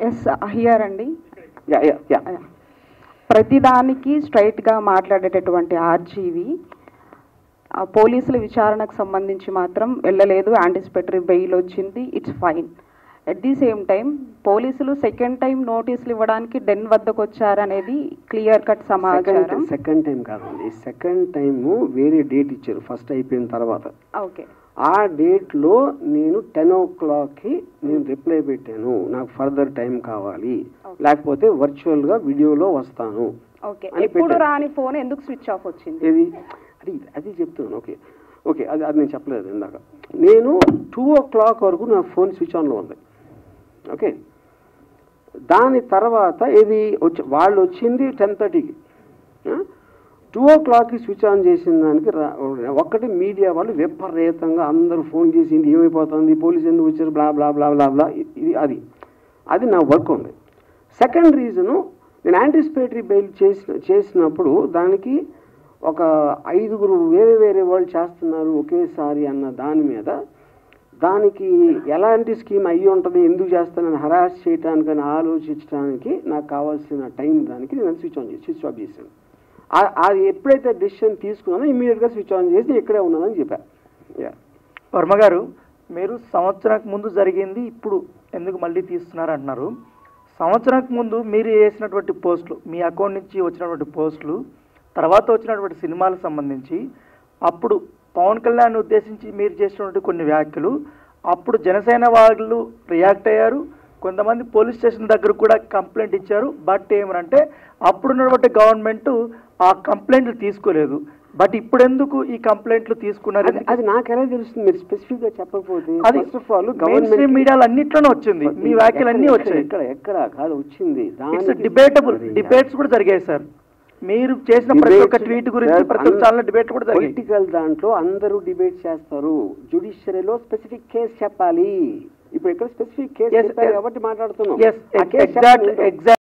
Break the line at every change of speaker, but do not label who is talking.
Yes here అండి.
Yeah
ప్రతిదానికి స్ట్రైట్గా మాట్లాడేటటువంటి ఆర్జీవి పోలీసుల విచారణకు సంబంధించి మాత్రం వెళ్ళలేదు. యాంటిసిపేటరీ బెయిల్ వచ్చింది, it's fine. At the same time పోలీసులు సెకండ్ టైం నోటీసులు ఇవ్వడానికి డెన్ వద్దకు వచ్చారనేది క్లియర్ కట్ సమాచారం.
సెకండ్ టైం కాదండి, సెకండ్ టైము వేరే డేట్ ఇచ్చారు ఫస్ట్ అయిపోయిన తర్వాత.
ఓకే,
ఆ డేట్లో నేను 10 o'clockకి నేను రిప్లై పెట్టాను, నాకు ఫర్దర్ టైం కావాలి, లేకపోతే వర్చువల్గా వీడియోలో వస్తాను.
ఓకే, ఎప్పుడు రాని ఫోన్ ఎందుకు స్విచ్ ఆఫ్ వచ్చింది?
అది చెప్తున్నాను. ఓకే ఓకే అది నేను చెప్పలేదు ఇందాక. నేను 2 o'clock వరకు నా ఫోన్ స్విచ్ ఆన్లో ఉంది. ఓకే, దాని తర్వాత వాళ్ళు వచ్చింది 10:30కి. 2 o'clockకి స్విచ్ ఆన్ చేసిన దానికి ఒక్కటి మీడియా వాళ్ళు విపరీతంగా అందరూ ఫోన్ చేసింది, ఏమైపోతుంది, పోలీసు ఎందుకు వచ్చారు, బ్లా బ్లా బ్లా బ్లా బ్లా. అది నా వర్క్ ఉంది. సెకండ్ రీజను, నేను యాంటిసిపేటరీ బెయిల్ చేసినప్పుడు దానికి ఒక 5 వేరే వాళ్ళు చేస్తున్నారు ఒకేసారి అన్న దాని మీద, దానికి ఎలాంటి స్కీమ్ అయ్యి ఉంటుంది, ఎందుకు చేస్తానని హరాస్ చేయడానికని ఆలోచించడానికి నాకు కావాల్సిన టైం దానికి నేను స్విచ్ ఆఫ్ చేశాను. అది ఎప్పుడైతే డెసిషన్ తీసుకున్నానో ఇమీడియట్గా స్విచ్ ఆన్ చేసి ఇక్కడే ఉన్నానని చెప్పాను.
వర్మ గారు, మీరు సంవత్సరానికి ముందు జరిగింది ఇప్పుడు ఎందుకు మళ్ళీ తీస్తున్నారు అంటున్నారు. సంవత్సరానికి ముందు మీరు చేసినటువంటి పోస్టులు, మీ అకౌంట్ నుంచి వచ్చినటువంటి పోస్టులు, తర్వాత వచ్చినటువంటి సినిమాలకు సంబంధించి అప్పుడు పవన్ కళ్యాణ్ ఉద్దేశించి మీరు చేసినటువంటి కొన్ని వ్యాఖ్యలు, అప్పుడు జనసేన వాళ్ళు రియాక్ట్ అయ్యారు. కొంతమంది పోలీస్ స్టేషన్ దగ్గర కూడా కంప్లైంట్ ఇచ్చారు. బట్ ఏమనంటే అప్పుడున్నటువంటి గవర్నమెంట్ ఆ కంప్లైంట్లు తీసుకోలేదు. బట్ ఇప్పుడు ఎందుకు ఈ కంప్లైంట్లు తీసుకున్నారు?
అది నాకు ఎలా తెలుస్తుంది, మీరు స్పెసిఫిక్ గా చెప్పకపోతే?
ఫస్ట్ ఆఫ్ ఆల్ గవర్నమెంట్ మీడియాలో అన్నిట్లోనే వచ్చింది, మీ వ్యాఖ్యలు అన్నీ వచ్చాయి.
ఎక్కడ కాదు వచ్చింది,
డిబేటబుల్ డిబేట్స్ కూడా జరిగాయి సార్. మీరు చేసిన ప్రతి ఒక్క ట్వీట్ గురించి ప్రతి ఒక్క ఛానల్ డిబేట్ కూడా జరిగాయి.
పొలిటికల్ దాంట్లో అందరూ డిబేట్ చేస్తారు, జ్యుడిషియరీలో స్పెసిఫిక్ కేసు చెప్పాలి. ఇప్పుడు ఇక్కడ స్పెసిఫిక్ కేసు కాబట్టి మాట్లాడుతున్నాం.